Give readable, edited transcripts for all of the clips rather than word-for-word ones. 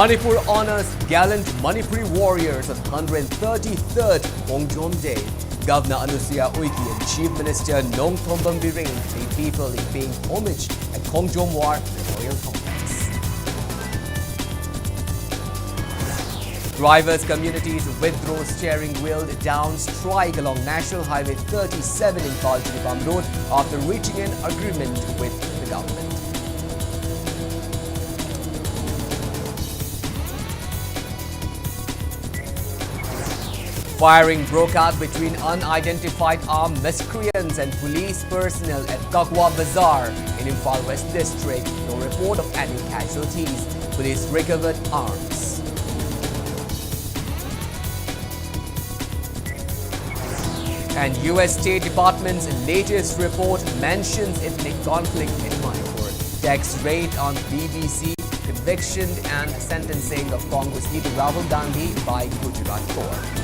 Manipur honors gallant Manipuri warriors on 133rd Khongjom Day. Governor Anusuya Uike and Chief Minister Nongthombam Bireng lead people in paying homage at Khongjom War Memorial Complex. Drivers' communities withdraw steering wheel down strike along National Highway 37 in Palchiripam Road after reaching an agreement with the government. Firing broke out between unidentified armed miscreants and police personnel at Kakwa Bazaar in Imphal West District. No report of any casualties. Police recovered arms. And U.S. State Department's latest report mentions ethnic conflict in Manipur. Text raid on BBC, conviction and sentencing of Congress leader Rahul Gandhi by Gujarat court.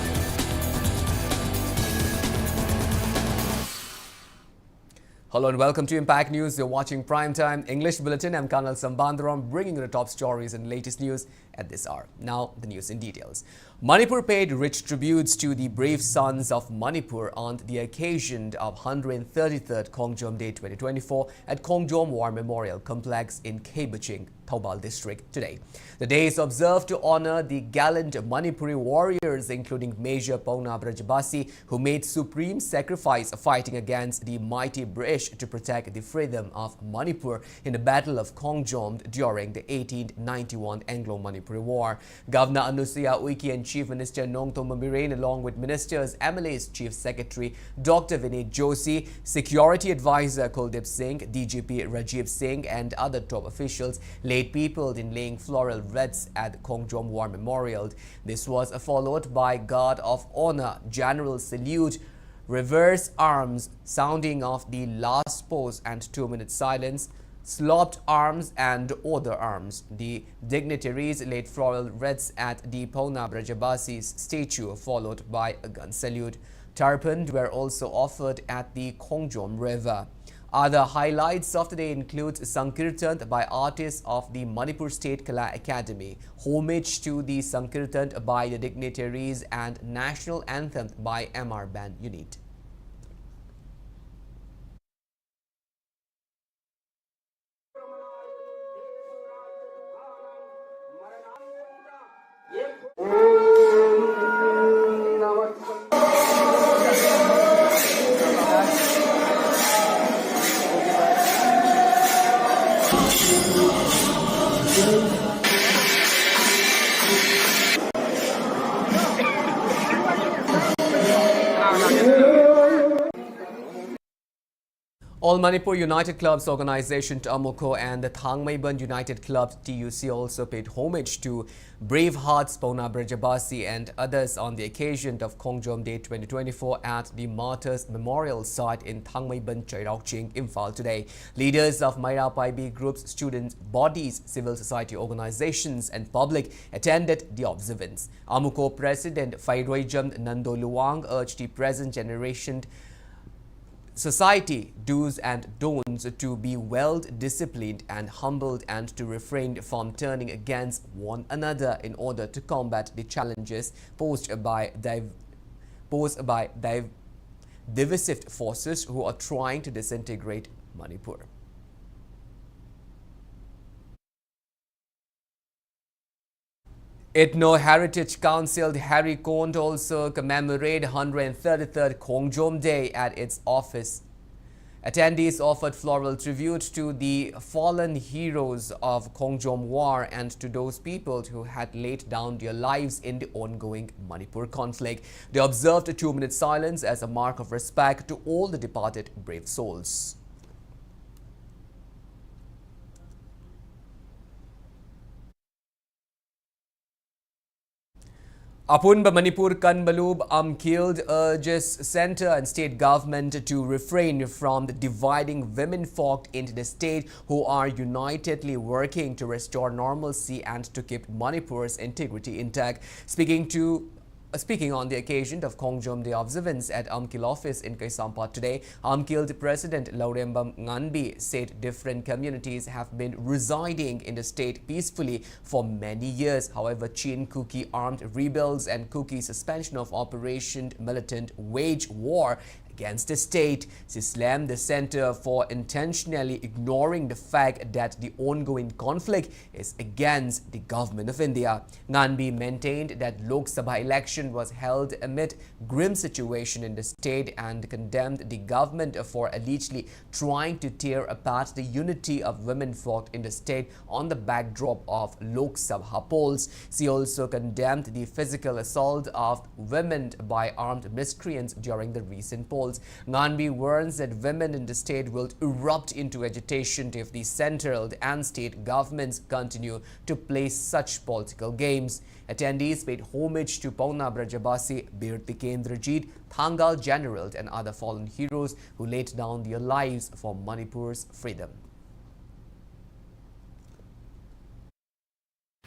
Hello and welcome to Impact News. You're watching Primetime English Bulletin. I'm Colonel Sambanduram, bringing you the top stories and latest news at this hour. Now, the news in details. Manipur paid rich tributes to the brave sons of Manipur on the occasion of 133rd Khongjom Day 2024 at Khongjom War Memorial Complex in Khebaching, Thoubal District today. The day is observed to honor the gallant Manipuri warriors, including Major Pauna Brajabasi, who made supreme sacrifice fighting against the mighty British to protect the freedom of Manipur in the Battle of Khongjom during the 1891 Anglo-Manipuri War. Governor Anusuya Uike and Chief Minister Nongthombam Bireng, along with Ministers, MLAs, Chief Secretary Dr. Vinay Joshi, Security Advisor Kuldip Singh, DGP Rajiv Singh and other top officials laid people in laying floral wreaths at Khongjom War Memorial. This was followed by Guard of Honor, General Salute, reverse arms, sounding of the last pose and 2-minute silence, slopped arms and other arms. The dignitaries laid floral wreaths at the Pauna Brajabasi's statue, followed by a gun salute. Tarpand were also offered at the Khongjom River. Other highlights of the day include Sankirtan by artists of the Manipur State Kala Academy, homage to the Sankirtan by the dignitaries, and national anthem by MR Band Unit. All Manipur United Clubs Organization Amuko and the Thangmaiband United Club TUC also paid homage to brave hearts Pauna Brajabasi and others on the occasion of Khongjom Day 2024 at the Martyrs Memorial Site in Thangmaiband, Chairauching, Imphal today. Leaders of Maira Paibi groups, students, bodies, civil society organizations and public attended the observance. Amuko President Phairoijam Nando Luang urged the present generation society do's and don'ts to be well disciplined and humbled and to refrain from turning against one another in order to combat the challenges posed by divisive forces who are trying to disintegrate Manipur. Ethno Heritage Council Harry Kond also commemorated 133rd Khongjom Day at its office. Attendees offered floral tribute to the fallen heroes of Khongjom War and to those people who had laid down their lives in the ongoing Manipur conflict. They observed a 2-minute silence as a mark of respect to all the departed brave souls. Apunba Manipur Kanbalub killed urges center and state government to refrain from dividing women folk into the state who are unitedly working to restore normalcy and to keep Manipur's integrity intact. Speaking to Speaking on the occasion of Khongjom Day observance at Amkil office in Kaisampat today, Amkil President Laurembam Nganbi said different communities have been residing in the state peacefully for many years. However, Chin Kuki armed rebels and Kuki suspension of operation militant wage war against the state. She slammed the center for intentionally ignoring the fact that the ongoing conflict is against the government of India. Nganbi maintained that Lok Sabha election was held amid grim situation in the state and condemned the government for allegedly trying to tear apart the unity of women folk in the state on the backdrop of Lok Sabha polls. She also condemned the physical assault of women by armed miscreants during the recent polls. Nganbi warns that women in the state will erupt into agitation if the central and state governments continue to play such political games. Attendees paid homage to Pauna Brajabasi, Bir Tikendrajit, Thangal General and other fallen heroes who laid down their lives for Manipur's freedom.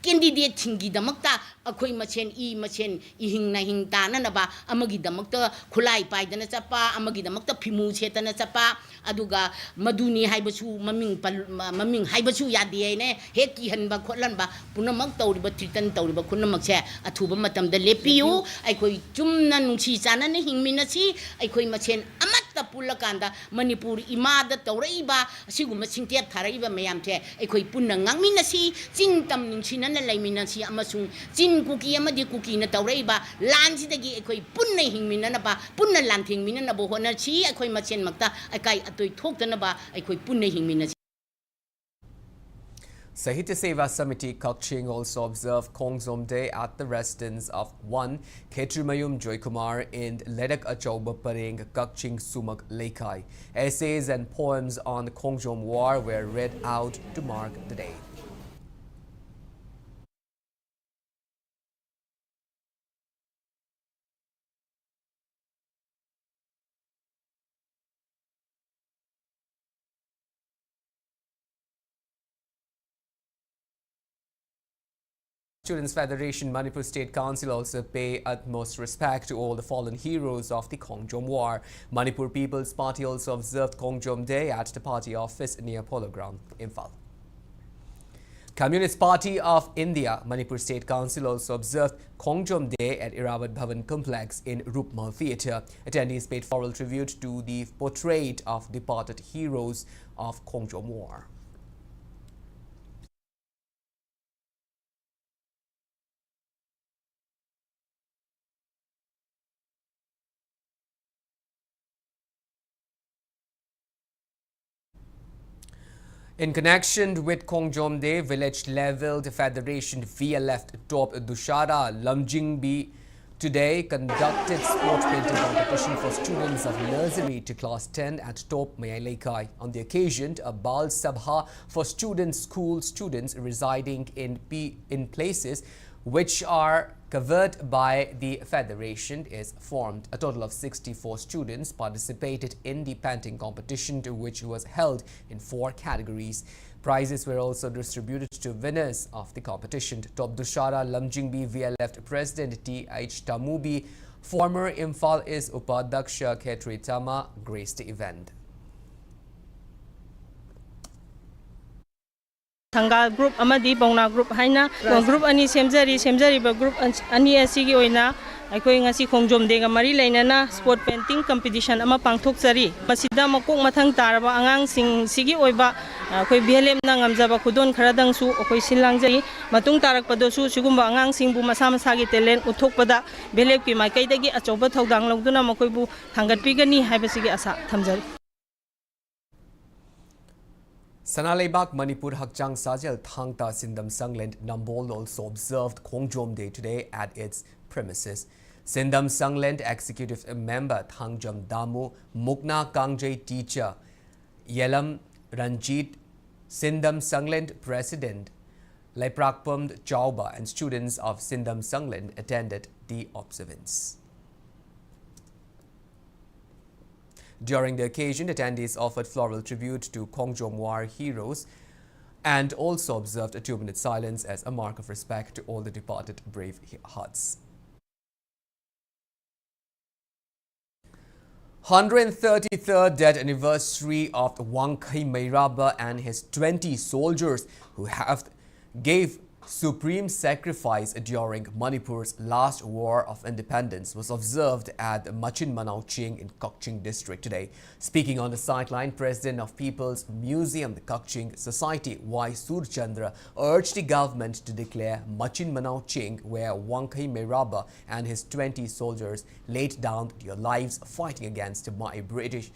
Candidate Tingidamakta, a queen machen, ihing nahing tananaba, Amagidamakta, Kulai Paidanatapa, Amagidamakta, Pimu Chetanatapa, Aduga, Maduni Haibachu, Maming Haibachu Yadiene, Heki Hanba Kolanba, Punamak Toriba Tritan Toriba Kunamacha, Atuba Matam de Lepio, I could Jumnan Chisana, Hing Minachi, I could machen Amata Pulakanda, Manipur Imada Toreba, Sigumachintia Taraiba Mayamte, I could Punangang Minasi, Jintam Ninchina. Layminansi amasung Jin Kuki Amadi Kuki na Taureba, Lansi the Gay Punna Hingminanaba, Punna Lanting Minanabo Honachi, a koi Machen Makta, a kai atoi Tokanaba, a koi Punna Hingminas. Sahitya Seva Samiti Kakching also observed Khongjom Day at the residence of 1 Khetrimayum Joykumar in Ledak Achauba Pareng Kakching Sumak Lekai. Essays and poems on the Khongjom War were read out to mark the day. Students Federation Manipur State Council also pay utmost respect to all the fallen heroes of the Khongjom War. Manipur People's Party also observed Khongjom Day at the party office near Polo Ground, Imphal. Communist Party of India Manipur State Council also observed Khongjom Day at Iravat Bhavan Complex in Rupmal Theatre. Attendees paid floral tribute to the portrait of departed heroes of Khongjom War. In connection with Khongjom Day, village-level Federation VLF top Dussehra Lamjingbi today conducted sport painting competition for students of nursery to class 10 at Top Mayalekai. On the occasion, a Bal Sabha for school students residing in places which are covered by the Federation is formed. A total of 64 students participated in the painting competition, which was held in 4 categories. Prizes were also distributed to winners of the competition. Top Dussehra Lamjingbi VLF President T.H. Tamubi, former Imphal is Upadaksha Khetri Tama, graced the event. Thangal group amadi Bongna group haina group ani semjari ba group ani asigi oina aikoi ngasi Khongjom Day ga mari leinana sport painting competition ama pangthokjari masida makok mathang taraba angang sing sigi oiba akoi BLM na ngamjaba khudon kharadang su akoi silangjai matung tarak padosu sigumba angang sing bu masa masa gi talent uthokpada BLM ki maikai dagi achoba thodang logduna makoi bu thangatpigani haibasigi asa thamjari. Sanalaibak Manipur Hakchang Sajal Thangta Sindam Sangland Nambol also observed Khongjom Day today at its premises. Sindam Sangland Executive Member Thangjam Damu, Mukna Kangjay Teacher, Yelam Ranjit, Sindam Sangland President Laiprakpam Chauba and students of Sindam Sangland attended the observance. During the occasion, attendees offered floral tribute to Khongjom War heroes and also observed a 2-minute silence as a mark of respect to all the departed brave hearts. 133rd death anniversary of Wangkai Meiraba and his 20 soldiers who have gave supreme sacrifice during Manipur's last war of independence was observed at Machin Manauching in Khongjom district today. Speaking on the sideline, President of People's Museum, the Khongjom Society, Y. Surchandra, urged the government to declare Machin Manauching, where Wangkai Meiraba and his 20 soldiers laid down their lives fighting against my British,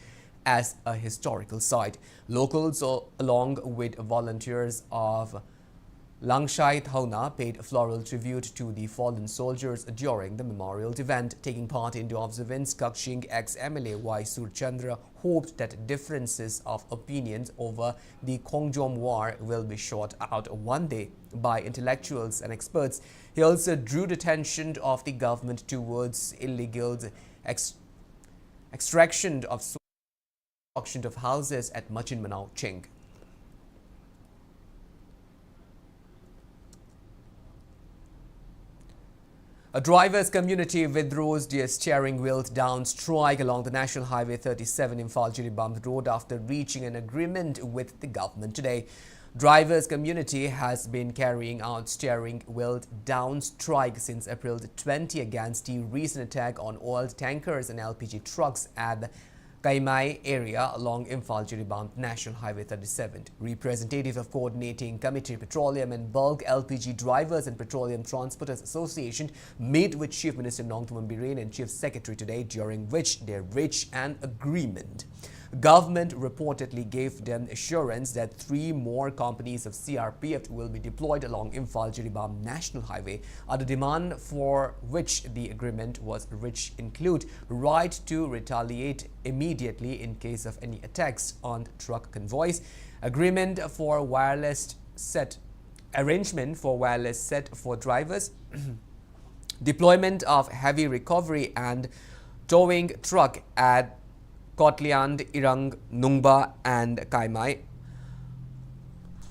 as a historical site. Locals, along with volunteers of Langshai Thauna, paid floral tribute to the fallen soldiers during the memorial event. Taking part in the observance, Khongjom ex-MLA Y. Surchandra hoped that differences of opinions over the Khongjom war will be sorted out one day by intellectuals and experts. He also drew the attention of the government towards illegal extraction of auction of houses at Machin Manauching. A drivers' community withdraws their steering wheel down strike along the National Highway 37 in Jiribam Road after reaching an agreement with the government today. Drivers' community has been carrying out steering wheel down strike since April 20 against the recent attack on oil tankers and LPG trucks at the Kaimai area along Jiribam National Highway 37. Representative of Coordinating Committee Petroleum and Bulk LPG Drivers and Petroleum Transporters Association met with Chief Minister Nongthaman Biren and Chief Secretary today, during which they reached an agreement. Government reportedly gave them assurance that 3 more companies of CRPF will be deployed along Jiribam National Highway. Other demand for which the agreement was reached include right to retaliate immediately in case of any attacks on truck convoys, agreement for wireless set, arrangement for wireless set for drivers, deployment of heavy recovery and towing truck at Kotliand, Irang, Nungba and Kaimai,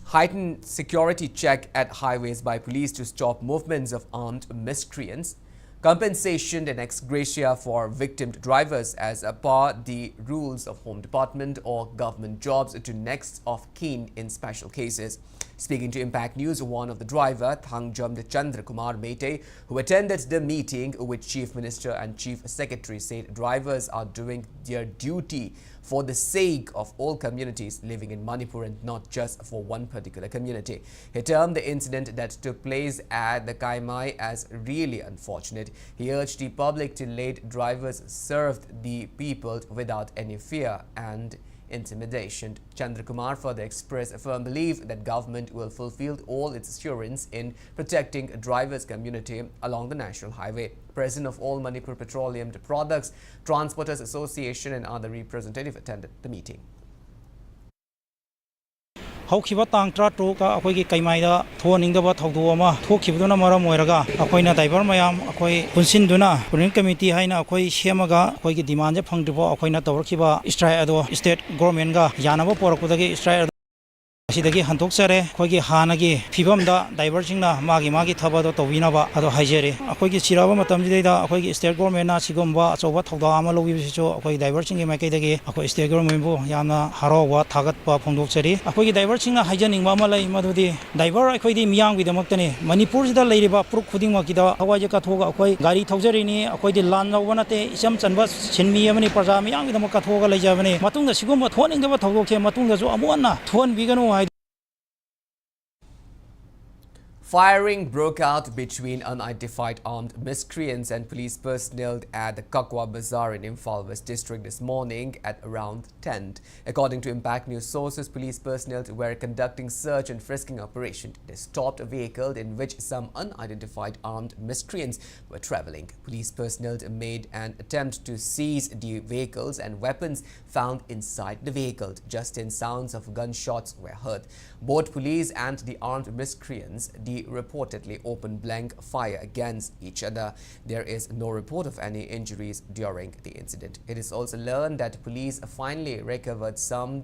heightened security check at highways by police to stop movements of armed miscreants, compensation and ex gratia for victimed drivers as per the rules of Home Department or government jobs to next of kin in special cases. Speaking to Impact News, one of the driver, Khongjom Chandra Kumar Mete, who attended the meeting with Chief Minister and Chief Secretary, said drivers are doing their duty for the sake of all communities living in Manipur and not just for one particular community. He termed the incident that took place at the Kaimai as really unfortunate. He urged the public to let drivers serve the people without any fear and intimidation. Chandra Kumar further expressed a firm belief that government will fulfill all its assurance in protecting drivers' community along the national highway. President of all Manipur Petroleum Products Transporters Association and other representatives attended the meeting. Haukiba tang tratro ka akoi gi kaimai thoning thaudu ama thokibduna maram oiraga akoina driver mayam akoi punsinduna punin committee haina akoi semaga akoi gi demand je phangdibo akoina tawrkiba strike ado state government ga yanaba porakudagi strike Asidagi hantok sare akoigi hanagi phibamda driver singna magi thabado tawinaba ado haijere akoigi chiraba matamjida akoigi state government na sigomba achoba thawda ama lobibisicho akoi driver singi maikaidagi akoi state government bu yamna harowa thagatpa phongdoksari akoigi driver singna haijaningba ama lai madudi driver akoidi miyang bidamoktani manipur sida leiriba pruk khudingma kida hawaje ka thoga akoi gari thaujarini akoidi lan lawbanate isam chanba sinmi amani praja miyang bidamok ka thoga leijabani matungda sigomba thoningdaba thawdokhe matungda jo amuanna thon biganu Firing broke out between unidentified armed miscreants and police personnel at the Kakwa Bazaar in Imphal West District this morning at around 10. According to Impact News sources, police personnel were conducting search and frisking operation. They stopped a vehicle in which some unidentified armed miscreants were traveling. Police personnel made an attempt to seize the vehicles and weapons found inside the vehicle. Just then, sounds of gunshots were heard. Both police and the armed miscreants reportedly opened blank fire against each other. There is no report of any injuries during the incident. It is also learned that police finally recovered some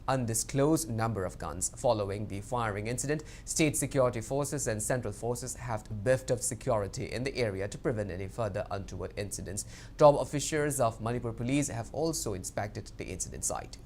undisclosed number of guns. Following the firing incident, state security forces and central forces have beefed up security in the area to prevent any further untoward incidents. Top officials of Manipur police have also inspected the incident site.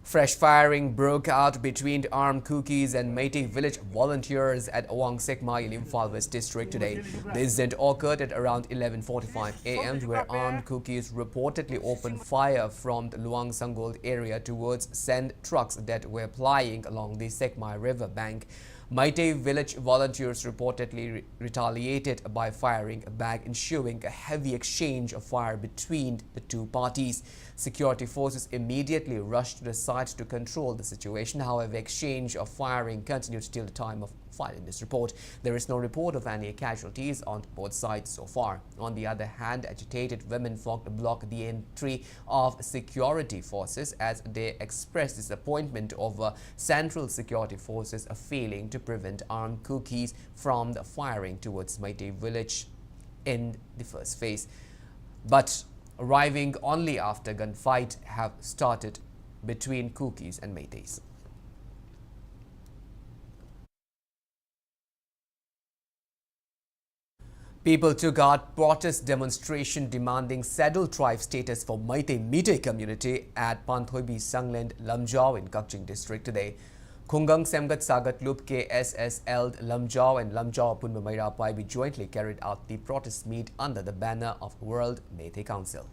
Fresh firing broke out between armed Kukis and Meitei village volunteers at Awang Sekmai in Imphal West district today. The incident occurred at around 11:45 a.m. where armed Kukis reportedly opened fire from the Luang Sangold area towards sand trucks that were plying along the Sekmai river bank. Meitei village volunteers reportedly retaliated by firing back, ensuing a heavy exchange of fire between the two parties. Security forces immediately rushed to the site to control the situation. However, exchange of firing continued till the time of filing this report. There is no report of any casualties on both sides so far. On the other hand, agitated women folk blocked the entry of security forces as they expressed disappointment over central security forces failing to prevent armed Kukis from the firing towards Meitei village in the first phase, but arriving only after gunfight have started between Kukis and Meiteis. People took out protest demonstration demanding saddle tribe status for Meitei community at Panthoibi Sangland Lamjao in Kakching district today. Khongjom Semgat Sagat Loop KSSL Lamjao and Lamjao Punma Maira Paibi jointly carried out the protest meet under the banner of World Meitei Council.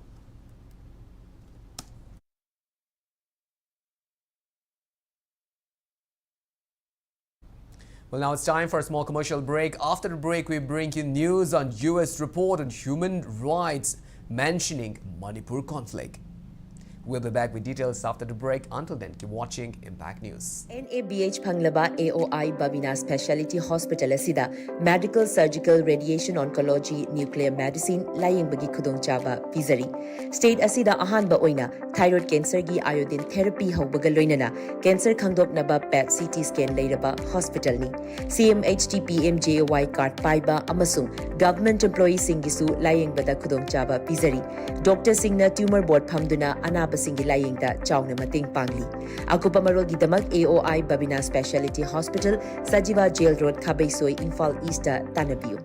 Well, now it's time for a small commercial break. After the break, we bring you news on US report on human rights mentioning Manipur conflict. We'll be back with details after the break. Until then, keep watching Impact News. NABH Panglaba AOI Babina Specialty Hospital asida Medical, Surgical, Radiation Oncology, Nuclear Medicine, Laying Bagi Kudong Chaba, Pizari. State asida Ahanba Oina, Thyroid Cancer gi Iodine Therapy Haubaga Loinana, Cancer Kangdop Naba PET CT Scan Layraba Hospital ni. CMHT PMJOY Card Paiba Amasung, Government Employees Singisu, Laying Bada Kudong Chaba, Pizari. Dr. Singna Tumor Board Pamduna, Singi laying da chawna mating pangli. Akupa marol gidamak AOI Babina Specialty Hospital, Sajiva Jail Road, Kabaysoi, Imphal East, Tanabiu.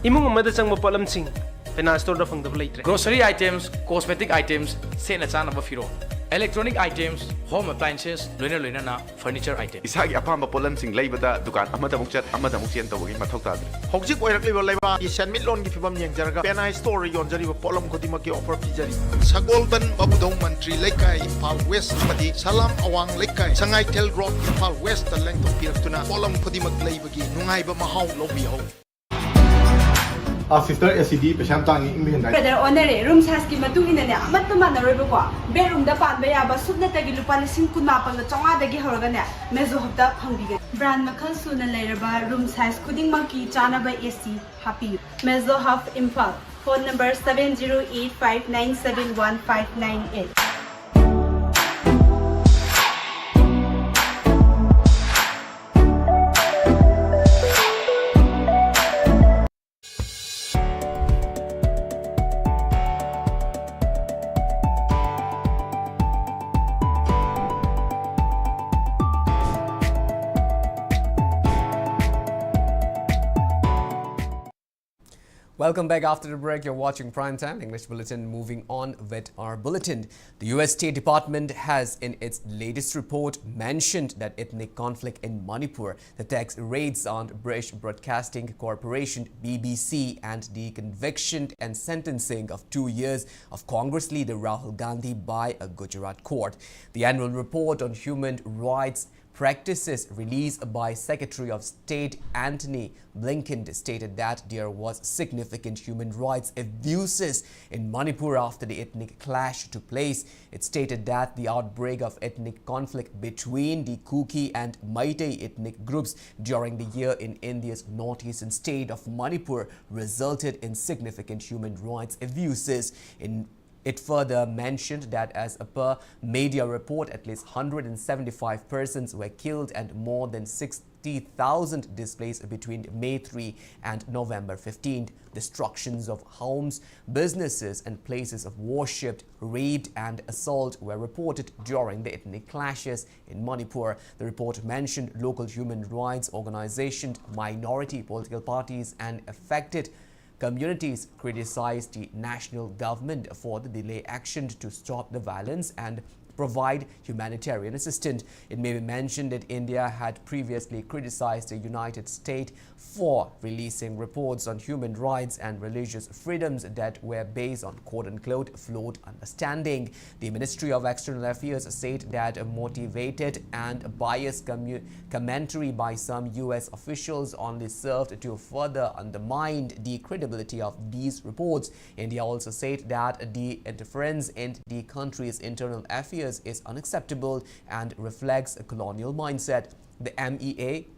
Imong amada sang mapalam sing finance store da fangdab leitre. Grocery items, cosmetic items, sena chana ba firo. Electronic items, home appliances, loina na furniture items. Isagi apamba polam sing leibada dukan amada mukchat amada mukchen tawagi mathau tadre. Hojik oirakliba leiba ki senmit loan ki fibam yengjaraga penai store yonjari ba polam khudima ki offer pijari. Sagolban babudong mantri lekai Imphal West madi Salam Awang lekai Sangai Tel Road Imphal West ta lengtong piraktuna polam khudima leiba gi nungai ba mahau lobi ho. Sister SCD patient tangi English and Brother honore room size ki matung ina ne amat man roibo ko bedroom da pan ba ya ba subna tagi lupa lising kun mapang na chonga dagi horoga ne mezo hafta phangbiga brand makhal suna leiraba room size kuding maki chana ba AC happy mezo half Imphal phone number 7085971598. Welcome back after the break. You're watching Primetime English Bulletin. Moving on with our bulletin. The US State Department has in its latest report mentioned that ethnic conflict in Manipur, the tax raids on British Broadcasting Corporation BBC and the conviction and sentencing of 2 years of Congress leader Rahul Gandhi by a Gujarat court. The annual report on human rights practices released by Secretary of State Antony Blinken stated that there was significant human rights abuses in Manipur after the ethnic clash took place. It stated that the outbreak of ethnic conflict between the Kuki and Meitei ethnic groups during the year in India's northeastern state of Manipur resulted in significant human rights abuses. It further mentioned that as per media report, at least 175 persons were killed and more than 60 50,000 displaced between May 3 and November 15. Destructions of homes, businesses and places of worship, raped and assault were reported during the ethnic clashes in Manipur. The report mentioned local human rights organizations, minority political parties and affected communities criticized the national government for the delay action to stop the violence and provide humanitarian assistance. It may be mentioned that India had previously criticized the United States for releasing reports on human rights and religious freedoms that were based on quote-unquote flawed understanding. The Ministry of External Affairs said that a motivated and biased commentary by some U.S. officials only served to further undermine the credibility of these reports. India also said that the interference in the country's internal affairs is unacceptable and reflects a colonial mindset. The MEA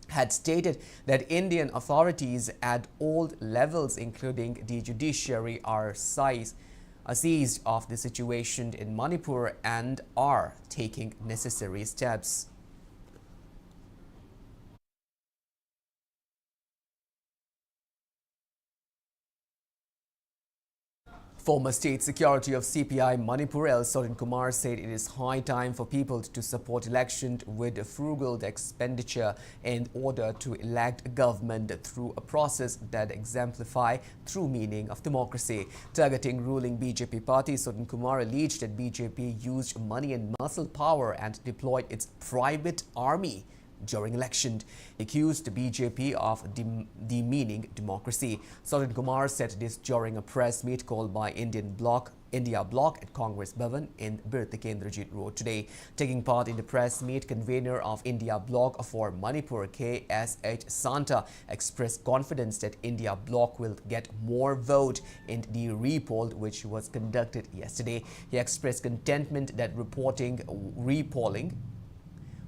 had stated that Indian authorities at all levels, including the judiciary, are seized of the situation in Manipur and are taking necessary steps. Former State Secretary of CPI Manipur L. Sorin Kumar said it is high time for people to support elections with frugal expenditure in order to elect a government through a process that exemplify true meaning of democracy. Targeting ruling BJP party, Sorin Kumar alleged that BJP used money and muscle power and deployed its private army during election. He accused the BJP of demeaning democracy. Sorin Kumar said this during a press meet called by India Bloc at Congress Bhavan in Birthi Kendrajit Road today. Taking part in the press meet, convener of India Bloc for Manipur, KSH Santa, expressed confidence that India Bloc will get more vote in the repoll which was conducted yesterday. He expressed contentment that repolling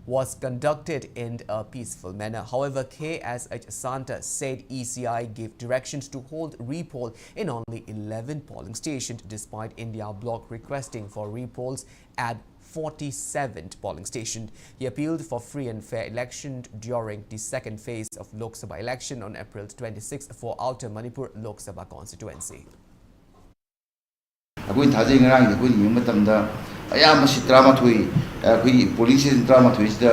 was conducted in a peaceful manner. However, KSH Santa said ECI gave directions to hold repoll in only 11 polling stations, despite India Bloc requesting for repolls at 47 polling stations. He appealed for free and fair election during the second phase of Lok Sabha election on April 26 for Outer Manipur Lok Sabha constituency. ꯑꯌꯥꯝꯕꯁꯤ 13 ꯑꯩꯈꯣꯏꯒꯤ polling station 13ꯁꯤꯗ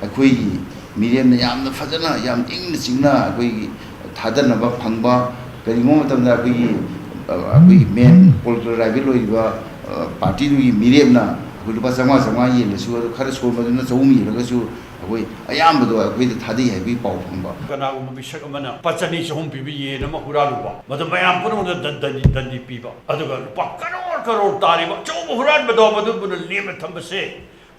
ꯑꯩꯈꯣꯏꯒꯤ ꯃꯤꯔꯦꯝꯅ ꯌꯥꯝꯅ ꯐꯖꯅ ꯌꯥꯝ ꯏꯪꯅ ꯆꯤꯡꯅ ꯑꯩꯈꯣꯏꯒꯤ ꯊꯥꯗꯅꯕ ꯐꯪꯕ ꯀꯔꯤꯒꯨꯝꯕ ꯃꯇꯝꯗ ꯑꯩꯈꯣꯏꯒꯤ ꯃꯦꯟ ꯄꯣꯂꯤꯇꯤꯀꯦꯜ ꯔꯥꯏꯚꯦꯜ ꯑꯣꯏꯔꯤꯕ ꯄꯥꯔꯇꯤꯗꯨꯒꯤ ꯃꯤꯔꯦꯝꯅ ꯑꯩꯈꯣꯏ ꯂꯨꯄꯥ 500 ꯌꯦꯜꯂꯁꯨ ꯑꯗꯨ ꯈꯔ ꯁꯣꯟꯕꯗꯨꯅ 100 ꯌꯦꯜꯂꯒꯁꯨ ꯑꯩꯈꯣꯏ ꯑꯌꯥꯝꯕꯗꯣ ꯑꯩꯈꯣꯏꯗ ꯊꯥꯗꯩ ꯍꯥꯏꯕꯒꯤ ꯄꯥꯎ ꯐꯪꯕ ꯀꯅꯥꯒꯨꯝꯕ ꯃꯤꯁꯛ ꯑꯃꯅ ꯂꯨꯄꯥ 200-300 ꯄꯤꯕ ꯌꯦꯟ ꯑꯃ ꯍꯨꯔꯥꯜꯂꯨꯕ ꯃꯗꯨ ꯃꯌꯥꯝ ꯄꯨꯝꯅꯃꯛꯇ ꯗꯟꯗꯤ ꯄꯤꯕ ꯑꯗꯨꯒ ꯂꯨꯄꯥ ꯀꯔꯣꯔ ꯇꯥꯔꯤꯕ ꯑꯆꯧꯕ ꯍꯨꯔꯥꯟꯕꯗꯣ ꯃꯗꯨꯕꯨꯅ ꯂꯦꯝꯅ ꯊꯝꯕꯁꯦ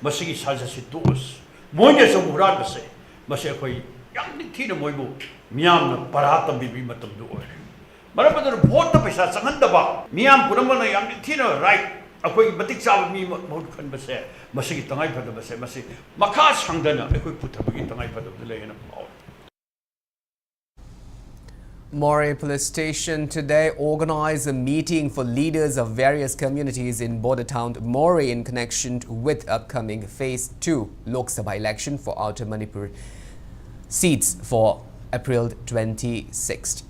ꯃꯁꯤꯒꯤ ꯁꯥꯖꯠꯁꯤ ꯇꯣꯛꯑꯁꯤ ꯃꯣꯏꯅ ꯑꯆꯧꯕ ꯍꯨꯔꯥꯟꯕꯁꯦ ꯃꯁꯤ ꯑꯩꯈꯣꯏ ꯌꯥꯝ ꯅꯤꯡꯊꯤꯅ ꯃꯣꯏꯕꯨ ꯃꯤꯌꯥꯝꯅ ꯄꯔꯥ ꯇꯝꯕꯤꯕꯒꯤ ꯃꯇꯝꯗꯨ ꯑꯣꯏꯔꯦ ꯃꯔꯝ ꯑꯗꯨꯅ ꯚꯣꯠꯇ ꯄꯩꯁꯥ ꯆꯪꯍꯟꯗꯕ ꯃꯤꯌꯥꯝ ꯄꯨꯝꯅꯃꯛꯅ ꯌꯥꯝ ꯅꯤꯡꯊꯤꯅ ꯔꯥꯏꯠ ꯑꯩꯈꯣꯏꯒꯤ ꯃꯇꯤꯛ ꯆꯥꯕ ꯃꯤ ꯃꯍꯨꯠ ꯈꯟꯕꯁꯦ ꯃꯁꯤꯒꯤ ꯇꯉꯥꯏꯐꯗꯕꯁꯦ ꯃꯁꯤ ꯃꯈꯥ ꯁꯥꯡꯗꯅ ꯑꯩꯈꯣꯏ ꯄꯨꯊꯕꯒꯤ ꯇꯉꯥꯏꯐꯗꯕꯗ ꯂꯩꯌꯦꯅ ꯐꯥꯎꯏ. Moreh Police Station today organized a meeting for leaders of various communities in border town Moreh in connection with upcoming Phase 2 Lok Sabha election for Outer Manipur seats for April 26th.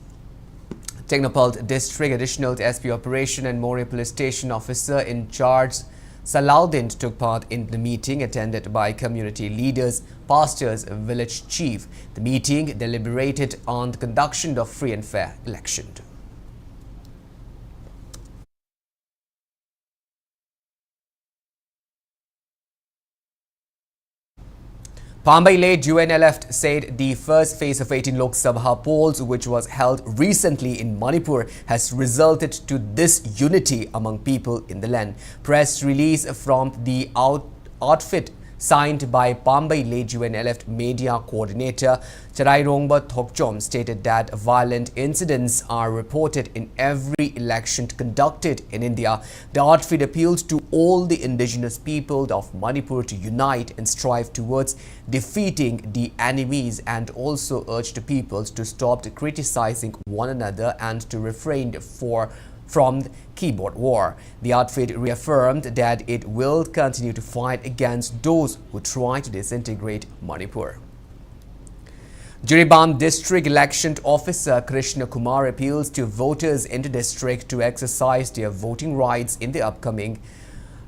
Technopult District Additional SP Operation and Moreh Police Station Officer in charge Salaudin took part in the meeting attended by community leaders, pastors, village chief. The meeting deliberated on the conduction of free and fair election. Pambai-led UNLF said the first phase of 18 Lok Sabha polls, which was held recently in Manipur, has resulted to this unity among people in the land. Press release from the outfit signed by Pambai-led UNLF media coordinator Charairongba Khongjom stated that violent incidents are reported in every election conducted in India. The outfit appealed to all the indigenous people of Manipur to unite and strive towards defeating the enemies, and also urged people to stop criticizing one another and to refrain from keyboard war. The outfit reaffirmed that it will continue to fight against those who try to disintegrate Manipur. Jiribam District Election Officer Krishna Kumar appeals to voters in the district to exercise their voting rights in the upcoming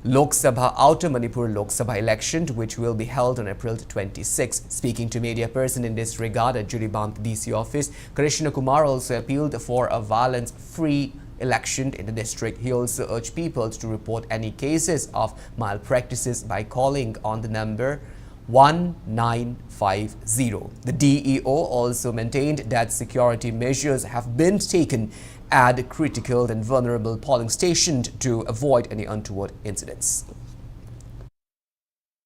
Lok Sabha Outer Manipur Lok Sabha election, which will be held on April 26. Speaking to media person in this regard at Jiribam DC office, Krishna Kumar also appealed for a violence-free election in the district. He also urged people to report any cases of malpractices by calling on the number 1950. The DEO also maintained that security measures have been taken at critical and vulnerable polling stations to avoid any untoward incidents.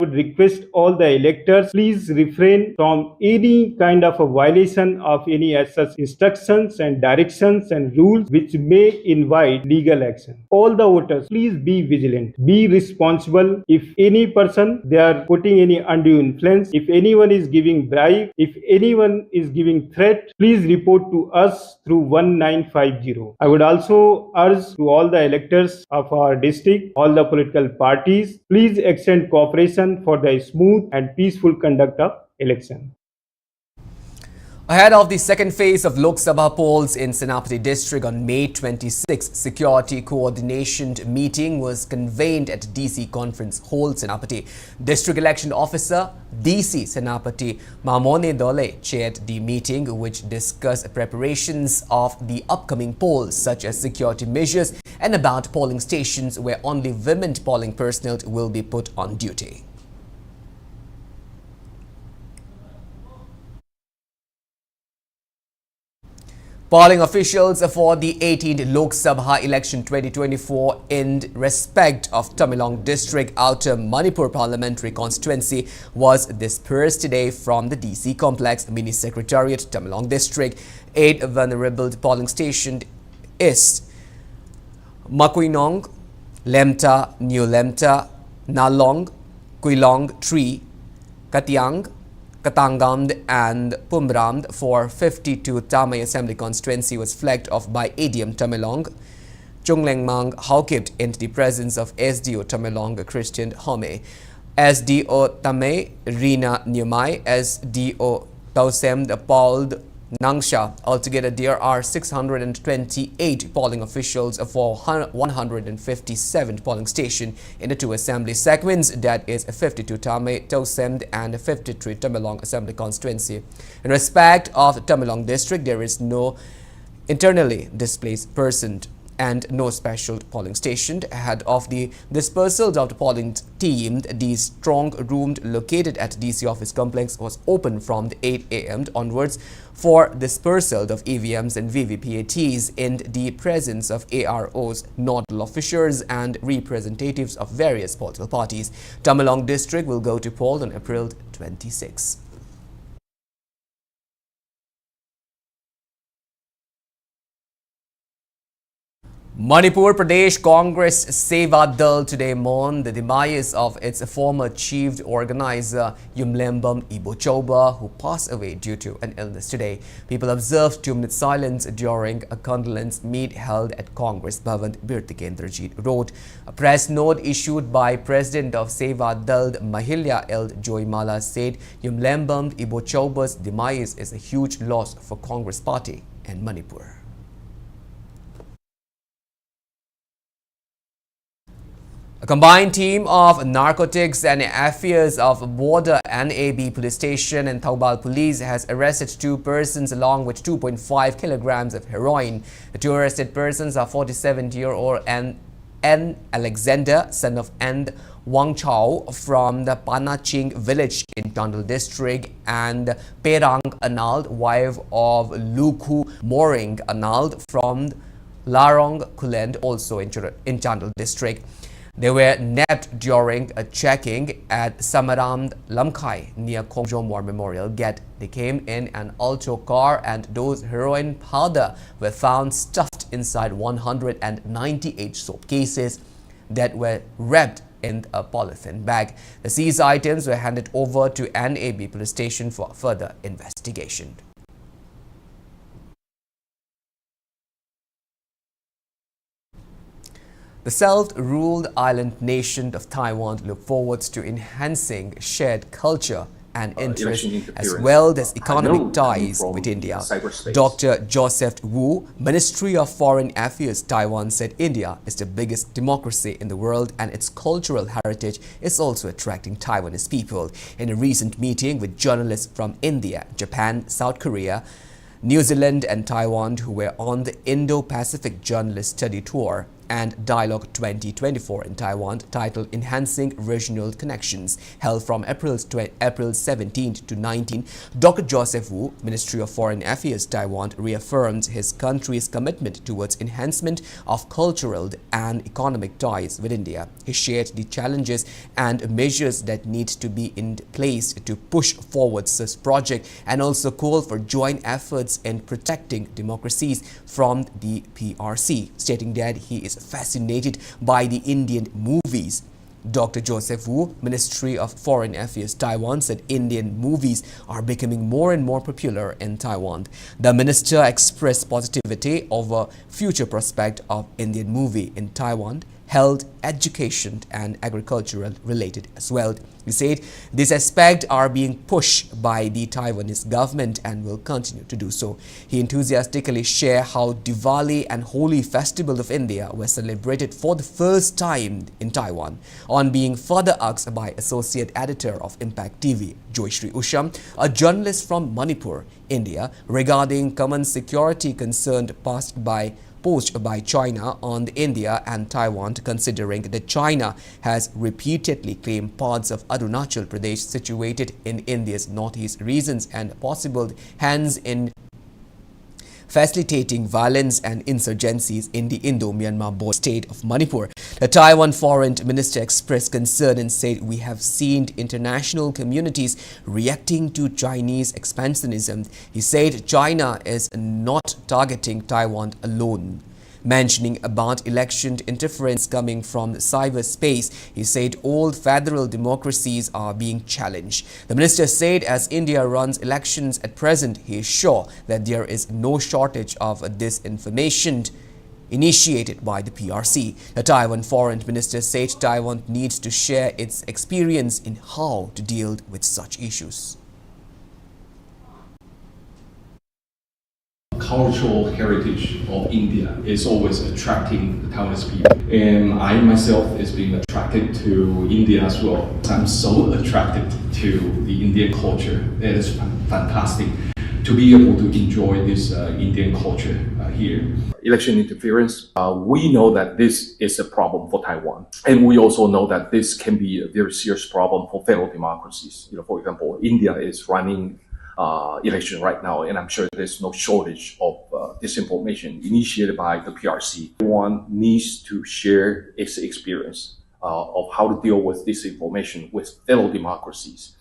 Would request all the electors please refrain from any kind of a violation of any as such instructions and directions and rules which may invite legal action. All the voters please be vigilant, be responsible. If any person they are putting any undue influence, if anyone is giving bribe, if anyone is giving threat, please report to us through 1950. I would also urge to all the electors of our district, all the political parties, please extend cooperation for the smooth and peaceful conduct of election. Ahead of the second phase of Lok Sabha polls in Senapati district on May 26, security coordination meeting was convened at DC Conference Hall, Senapati. District Election Officer DC Senapati Mamone Dole chaired the meeting, which discussed preparations of the upcoming polls, such as security measures and about polling stations where only women polling personnel will be put on duty. Polling officials for the 18th Lok Sabha election 2024 in respect of Tamilang District Outer Manipur Parliamentary Constituency was dispersed today from the DC Complex Mini Secretariat, Tamilang District. 8 vulnerable polling stations is Makuinong, Lemta, New Lemta, Nalong, Kuilong 3, Katiang, Katangam and Pumram for 52 Tamai Assembly constituency was flagged off by ADM Tamilang. Chunglengmang Haukip in the presence of SDO Tamilang Christian Home, SDO Tamay Rina Nyumai, SDO Tausem Paul Nangsha. Altogether, there are 628 polling officials for 157 polling stations in the 2 assembly segments, that is 52 Tamay, Tausem and 53 Tamilang Assembly constituency. In respect of Tamilang district, there is no internally displaced person and no special polling station. Ahead of the dispersal of the polling team, the strong room located at DC office complex was open from the 8 a.m. onwards for dispersal of EVMs and VVPATs in the presence of AROs, nodal officers and representatives of various political parties. Tamilang district will go to poll on April 26. Manipur Pradesh Congress Seva Dal today mourned the demise of its former chief organizer Yumlembam Ibochoba, who passed away due to an illness today. People observed 2-minute silence during a condolence meet held at Congress Bhavan, Birtikendrajit Road. A press note issued by President of Seva Dal Mahilya L. Joymala said Yumlembam Ibochoba's demise is a huge loss for Congress Party and Manipur. A combined team of narcotics and affairs of Border NAB Police Station and Taubal Police has arrested 2 persons along with 2.5 kilograms of heroin. The 2 arrested persons are 47-year-old N. Alexander, son of N. Wang Chao from the Panaching village in Condolence district, and Perang Anald, wife of Luku Moring Anald from Larong Kulend, also in Condolence district. They were nabbed during a checking at Samaram Lamkai near Khongjom War Memorial Gate. They came in an Alto car and those heroin powder were found stuffed inside 198 soap cases that were wrapped in a polythene bag. The seized items were handed over to NAB Police Station for further investigation. The self-ruled island nation of Taiwan look forward to enhancing shared culture and interest as well as economic ties with India. Dr. Joseph Wu, Ministry of Foreign Affairs, Taiwan, said India is the biggest democracy in the world and its cultural heritage is also attracting Taiwanese people. In a recent meeting with journalists from India, Japan, South Korea, New Zealand and Taiwan who were on the Indo-Pacific Journalist Study Tour and Dialogue 2024 in Taiwan, titled Enhancing Regional Connections, held from April 17 to 19, Dr. Joseph Wu, Ministry of Foreign Affairs, Taiwan, reaffirmed his country's commitment towards enhancement of cultural and economic ties with India. He shared the challenges and measures that need to be in place to push forward such project and also called for joint efforts in protecting democracies from the PRC, stating that he is fascinated by the Indian movies. Dr. Joseph Wu, Ministry of Foreign Affairs, Taiwan, said Indian movies are becoming more and more popular in Taiwan. The minister expressed positivity over future prospect of Indian movie in Taiwan, health, education and agricultural related as well. He said these aspects are being pushed by the Taiwanese government and will continue to do so. He enthusiastically shared how Diwali and Holi Festival of India were celebrated for the first time in Taiwan. On being further asked by Associate Editor of Impact TV, Joyshri Usham, a journalist from Manipur, India, regarding common security concern posed by China on India and Taiwan, considering that China has repeatedly claimed parts of Arunachal Pradesh situated in India's northeast regions and possible hands in facilitating violence and insurgencies in the Indo-Myanmar border state of Manipur. The Taiwan Foreign Minister expressed concern and said, "We have seen international communities reacting to Chinese expansionism." He said China is not targeting Taiwan alone. Mentioning about election interference coming from cyberspace, he said all federal democracies are being challenged. The minister said as India runs elections at present, he is sure that there is no shortage of disinformation initiated by the PRC. The Taiwan Foreign Minister said Taiwan needs to share its experience in how to deal with such issues. Cultural heritage of India is always attracting the Taiwanese people, and I myself is being attracted to India as well. I'm so attracted to the Indian culture. It is fantastic to be able to enjoy this Indian culture here. Election interference, we know that this is a problem for Taiwan, and we also know that this can be a very serious problem for fellow democracies. For example, India is running election right now, and I'm sure there's no shortage of disinformation initiated by the PRC. One needs to share its experience of how to deal with disinformation with fellow democracies.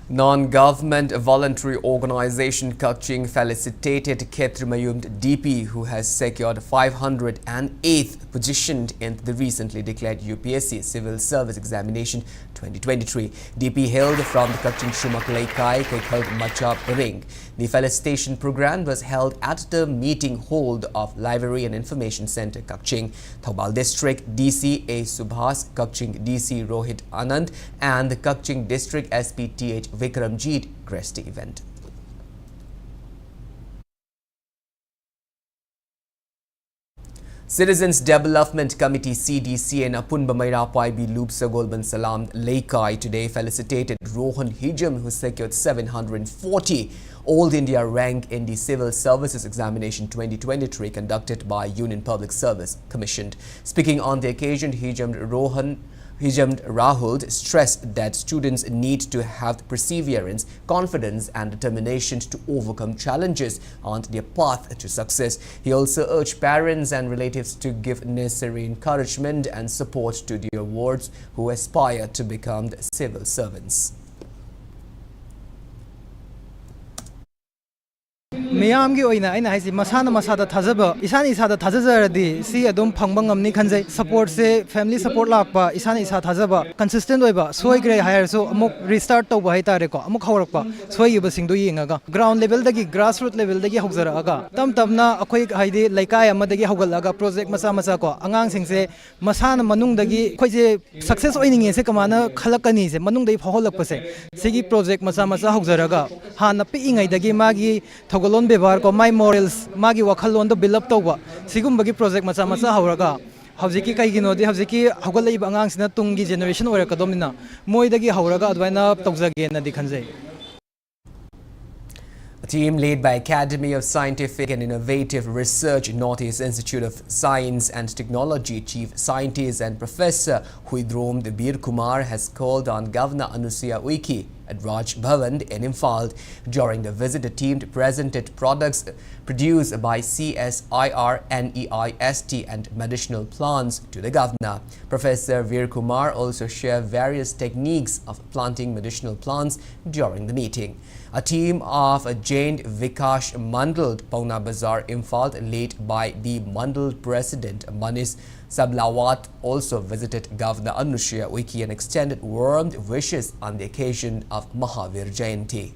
Non-government voluntary organization Kakching felicitated Ketrimayum DP, who has secured 508th position in the recently declared UPSC Civil Service Examination 2023. DP hailed from the Kakching Shumaklaikai Kekhal Macha Ring. The felicitation program was held at the meeting hall of Library and Information Center, Kakching. Thoubal District DC A. Subhas, Kakching DC Rohit Anand and the Kakching District SPTH Vikramjit graced the event. Citizens Development Committee CDC and Apun Bamaira Paibi Loop Sagolban Salam Laikai today felicitated Rohan Hijam, who secured 740 All India rank in the Civil Services Examination 2023 conducted by Union Public Service Commission. Speaking on the occasion, Hijam Rahul stressed that students need to have perseverance, confidence and determination to overcome challenges on their path to success. He also urged parents and relatives to give necessary encouragement and support to their wards who aspire to become civil servants. ꯃꯤꯌꯥꯝꯒꯤ ꯑꯣꯏꯅ ꯑꯩꯅ ꯍꯥꯏꯁꯤ ꯃꯁꯥꯅ ꯃꯁꯥꯗ ꯊꯥꯖꯕ ꯏꯁꯥꯅ ꯏꯁꯥꯗ ꯊꯥꯖꯖꯔꯗꯤ ꯁꯤ ꯑꯗꯨꯝ ꯐꯪꯕ ꯉꯝꯅꯤ ꯈꯟꯖꯩ ꯁꯄꯣꯔꯠꯁꯦ ꯐꯦꯃꯤꯂꯤ ꯁꯄꯣꯔꯠ ꯂꯥꯛꯄ ꯏꯁꯥꯅ ꯏꯁꯥ ꯊꯥꯖꯕ ꯀꯟꯁꯤꯁꯇꯦꯟꯠ ꯑꯣꯏꯕ ꯁꯣꯏꯈ꯭ꯔꯦ ꯍꯥꯏꯔꯁꯨ ꯑꯃꯨꯛ ꯔꯤꯁꯇꯥꯔꯠ ꯇꯧꯕ ꯍꯥꯏꯇꯥꯔꯦꯀꯣ ꯑꯃꯨꯛ ꯍꯧꯔꯛꯄ ꯁꯣꯏꯈꯤꯕꯁꯤꯡꯗꯨ ꯌꯦꯡꯉꯒ ꯒ꯭ꯔꯥꯎꯟ ꯂꯦꯚꯦꯜꯗꯒꯤ ꯒ꯭ꯔꯥꯁ ꯔꯨꯠ ꯂꯦꯚꯦꯜꯗꯒꯤ ꯍꯧꯖꯔꯛꯑꯒ ꯇꯞ ꯇꯞꯅ ꯑꯩꯈꯣꯏ ꯍꯥꯏꯗꯤ ꯂꯩꯀꯥꯏ ꯑꯃꯗꯒꯤ ꯍꯧꯒꯠꯂꯒ ꯄ꯭ꯔꯣꯖꯦꯛ ꯃꯆꯥ ꯃꯆꯥ ꯀꯣ ꯑꯉꯥꯡꯁꯤꯡꯁꯦ ꯃꯁꯥꯅ ꯃꯅꯨꯡꯗꯒꯤ ꯑꯩꯈꯣꯏꯁꯦ ꯁꯛꯁꯦꯁ ꯑꯣꯏꯅꯤꯡꯉꯦꯁꯦ ꯀꯃꯥꯏꯅ ꯈꯜꯂꯛꯀꯅꯤꯁꯦ ꯃꯅꯨꯡꯗꯒꯤ ꯐꯥꯎꯍꯜꯂꯛꯄꯁꯦ ꯁꯤꯒꯤ ꯄ꯭ꯔꯣꯖꯦꯛ ꯃꯆꯥ ꯃꯆꯥ ꯍꯧꯖꯔꯒ ꯍꯥꯟꯅ ꯄꯤꯛꯏꯉꯩꯗꯒꯤ ꯃꯥꯒꯤ ꯊꯧꯒꯜꯂꯣꯟ ꯕꯦꯕꯥꯔ ꯀꯣ ꯃꯥꯏ ꯃꯣꯔꯦꯜꯁ ꯃꯥꯒꯤ ꯋꯥꯈꯜꯂꯣꯟꯗꯣ ꯕꯤꯜ ꯑꯞ ꯇꯧꯕ ꯁꯤꯒꯨꯝꯕꯒꯤ ꯄ꯭ꯔꯣꯖꯦꯛ ꯃꯆꯥ ꯃꯆꯥ ꯍꯧꯔꯒ ꯍꯧꯖꯤꯛꯀꯤ ꯀꯩꯒꯤꯅꯣꯗꯤ ꯍꯧꯖꯤꯛꯀꯤ ꯍꯧꯒꯠꯂꯛꯏꯕ ꯑꯉꯥꯡꯁꯤꯅ ꯇꯨꯡꯒꯤ ꯖꯦꯅꯦꯔꯦꯁꯟ ꯑꯣꯏꯔꯛꯀꯗꯧꯅꯤꯅ ꯃꯣꯏꯗꯒꯤ ꯍꯧꯔꯒ ꯑꯗꯨꯃꯥꯏꯅ ꯇꯧꯖꯒꯦꯅꯗꯤ ꯈꯟꯖꯩ A team led by Academy of Scientific and Innovative Research, Northeast Institute of Science and Technology Chief Scientist and Professor Huidrom Bir Kumar has called on Governor Anusuya Uike at Raj Bhavan in Imphal. During the visit, the team presented products produced by CSIR, NEIST and medicinal plants to the governor. Professor Veer Kumar also shared various techniques of planting medicinal plants during the meeting. A team of Jain Vikash Mandal, Pauna Bazar, Imphal, led by the Mandal President Manish Sablawat, also visited Governor Anusuya Uike and extended warm wishes on the occasion of Mahavir Jayanti.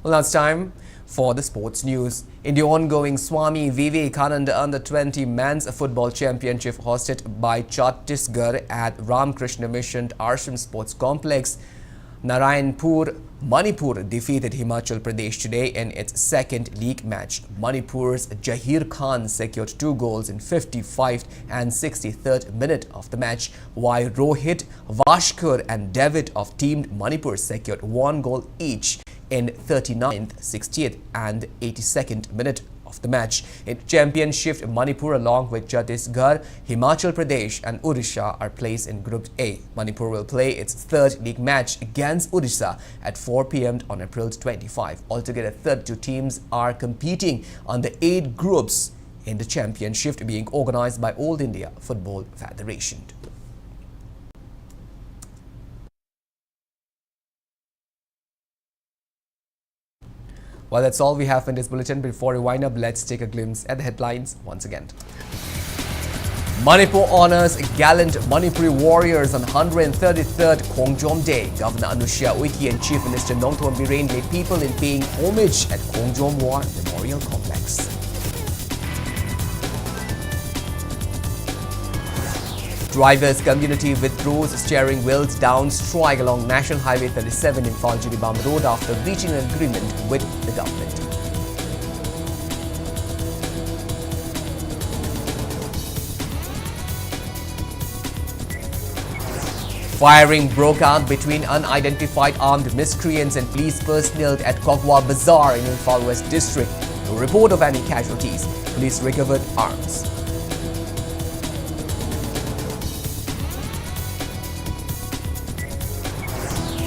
Well, now it's time for the sports news. In the ongoing Swami Vivekananda Under-20 Men's Football Championship hosted by Chhattisgarh at Ramakrishna Mission Ashram Sports Complex, Narayanpur, Manipur defeated Himachal Pradesh today in its second league match. Manipur's Jahir Khan secured 2 goals in 55th and 63rd minute of the match, while Rohit Vashkar and David of Team Manipur secured 1 goal each in 39th, 60th and 82nd minute of the match. In championship, Manipur along with Chhattisgarh, Himachal Pradesh and Odisha are placed in Group A. Manipur will play its third league match against Odisha at 4 p.m. on April 25. Altogether, 32 teams are competing on the 8 groups in the championship being organized by All India Football Federation. Well, that's all we have in this bulletin. Before we wind up, let's take a glimpse at the headlines once again. Manipur honors gallant Manipuri warriors on 133rd Khongjom Day. Governor Anusuya Uike and Chief Minister Nongthorn Biren led people in paying homage at Khongjom War Memorial Complex. Drivers community withdraws steering wheels down strike along National Highway 37 in Falgiribam Road after reaching an agreement with the government. Firing broke out between unidentified armed miscreants and police personnel at Kokwa Bazaar in Imphal West District. No report of any casualties. Police recovered arms.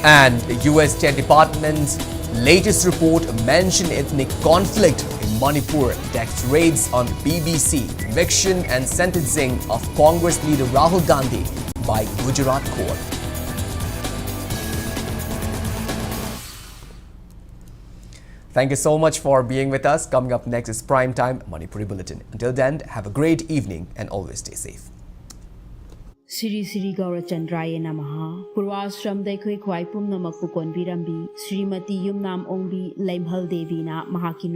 And the US State Department's latest report mentioned ethnic conflict in Manipur, tax raids on BBC, eviction and sentencing of Congress leader Rahul Gandhi by Gujarat court. Thank you so much for being with us. Coming up next is Primetime Manipuri Bulletin. Until then, have a great evening and always stay safe. Sri Sri Gaura Chandraya Namaha. Purvashram Dekhoi Khwai Pumnamak Pukon Virambi. Srimati Yumnam Ongbi Lemhal Devi na Mahaki